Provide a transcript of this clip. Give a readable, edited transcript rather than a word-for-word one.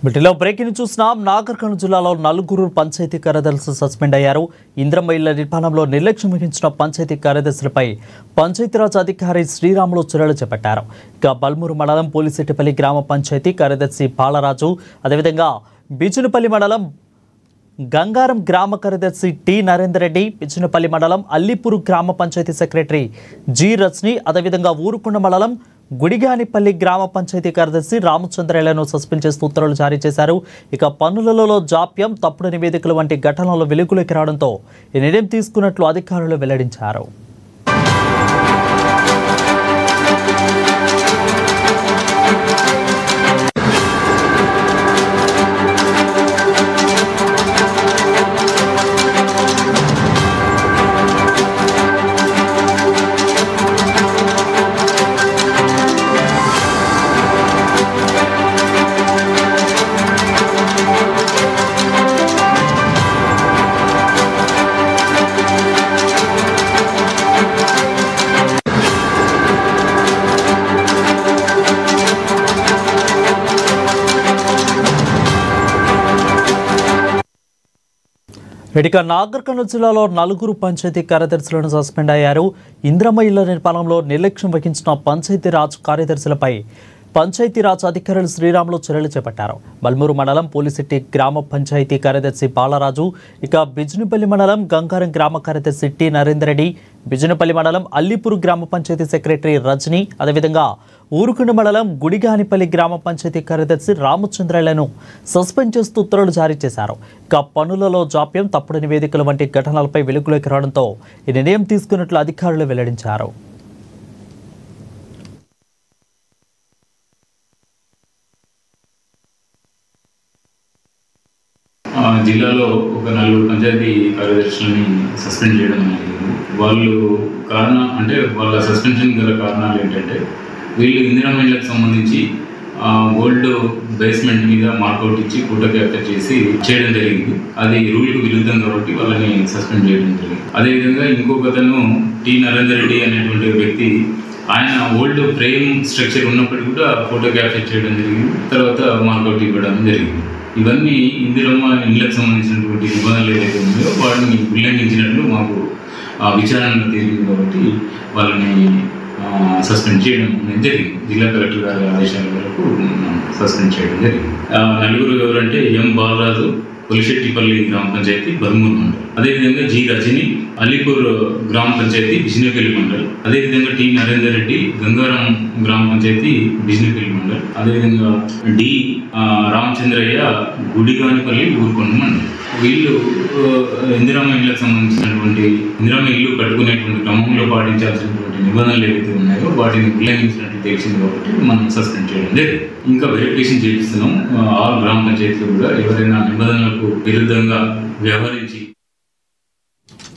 వీటిలో బ్రేకింగ్ చూస్తున్నాం. నాగర్ కర్నూలు జిల్లాలో నలుగురు పంచాయతీ కార్యదర్శులు సస్పెండ్ అయ్యారు. ఇంద్రమ్మ ఇళ్ల నిర్మాణంలో నిర్లక్ష్యం వహించిన పంచాయతీ కార్యదర్శులపై పంచాయతీరాజ్ అధికారి శ్రీరాములు చర్యలు చేపట్టారు. ఇక బల్మూరు మండలం పోలిశెట్టిపల్లి గ్రామ పంచాయతీ కార్యదర్శి బాలరాజు, అదేవిధంగా బిజునపల్లి మండలం గంగారం గ్రామ కార్యదర్శి టి నరేందర్ రెడ్డి, బిజునపల్లి మండలం అల్లిపూరు గ్రామ పంచాయతీ సెక్రటరీ జి రజని, అదేవిధంగా ఊరుకొండ మండలం గుడిగానిపల్లి గ్రామ పంచాయతీ కార్యదర్శి రామచంద్రయ్యలను సస్పెండ్ చేస్తూ ఉత్తర్వులు జారీ చేశారు. ఇక పన్నులలో జాప్యం, తప్పుడు నివేదికలు వంటి ఘటనలు వెలుగులోకి రావడంతో ఈ నిర్ణయం తీసుకున్నట్లు అధికారులు వెల్లడించారు. ఇక నాగర్ కర్నూలు జిల్లాలో నలుగురు పంచాయతీ కార్యదర్శులను సస్పెండ్ అయ్యారు. ఇంద్రమ్మ ఇళ్ల నిర్మాణంలో నిర్లక్ష్యం వహించిన పంచాయతీరాజ్ కార్యదర్శులపై పంచాయతీరాజ్ అధికారులు శ్రీరాములు చర్యలు చేపట్టారు. బల్మూరు మండలం పోలిశెట్టి గ్రామ పంచాయతీ కార్యదర్శి బాలరాజు, ఇక బిజునపల్లి మండలం గంగారం గ్రామ కార్యదర్శి టి నరేందర్ రెడ్డి, బిజునపల్లి మండలం అల్లిపూరు గ్రామ పంచాయతీ సెక్రటరీ రజని, అదేవిధంగా ఊరుకొండ మండలం గుడిగానిపల్లి గ్రామ పంచాయతీ కార్యదర్శి రామచంద్రయ్యలను సస్పెండ్ చేస్తూ ఉత్తర్వులు జారీ చేశారు. ఇక పన్నులలో జాప్యం, తప్పుడు నివేదికలు వంటి ఘటనలపై వెలుగులోకి రావడంతో ఈ నిర్ణయం తీసుకున్నట్లు అధికారులు వెల్లడించారు. జిల్లాలో ఒక నలుగురు పంచాయతీ కార్యదర్శులని సస్పెండ్ చేయడం జరిగింది. వాళ్ళు కారణం అంటే వాళ్ళ సస్పెన్షన్ గల కారణాలు ఏంటంటే, వీళ్ళు ఇందిరమ్మ ఇళ్లకు సంబంధించి గోల్డ్ బేస్మెంట్ మీద మార్కౌట్ ఇచ్చి ఫోటో క్యాప్చర్ చేసి చేయడం జరిగింది. అది రూల్కు విరుద్ధం కాబట్టి వాళ్ళని సస్పెండ్ చేయడం జరిగింది. అదేవిధంగా ఇంకొకతను టి నరేందర్ రెడ్డి అనేటువంటి వ్యక్తి, ఆయన ఓల్డ్ ఫ్రేమ్ స్ట్రక్చర్ ఉన్నప్పటికీ కూడా ఫోటో క్యాప్చర్ చేయడం జరిగింది, తర్వాత మార్కౌట్ ఇవ్వడం జరిగింది. ఇవన్నీ ఇందిరమ్మ ఇళ్లకు సంబంధించినటువంటి నిబంధనలు ఏదైతే ఉన్నాయో వాటిని ఉల్లంఘించినట్లు మాకు విచారణ తేలింది కాబట్టి వాళ్ళని సస్పెండ్ చేయడం జరిగింది. జిల్లా కలెక్టర్ గారి ఆదేశాల వరకు సస్పెండ్ చేయడం జరిగింది. నలుగురు ఎవరంటే ఎం బాలరాజు, పోలిశెట్టిపల్లి గ్రామ పంచాయతీ బల్మూరు మండలం, అదేవిధంగా జి రజని, అలీపూర్ గ్రామ పంచాయతీ బిజినపల్లి మండలం, అదేవిధంగా టి నరేందర్ రెడ్డి, గంగారం గ్రామ పంచాయతీ బిజినపల్లి మండలం, అదేవిధంగా డి రామచంద్రయ్య, గుడిగానిపల్లి ఊరుకొండ మండలం. వీళ్ళు ఇందిరమ్మ ఇళ్లకు సంబంధించినటువంటి ఇందిరమ్మ ఇల్లు కట్టుకునేటువంటి క్రమంలో పాటించాల్సినటువంటి నిబంధనలు ఏవైతే ఉన్నాయో వాటిని ఉల్లంఘించినట్టు తెలిసింది కాబట్టి మనం సస్పెండ్ చేయడం లేదు. ఇంకా వెరిఫికేషన్ చేపిస్తున్నాం. ఆల్ గ్రామ పంచాయతీలు కూడా ఎవరైనా నిబంధనలకు విరుద్ధంగా వ్యవహరించి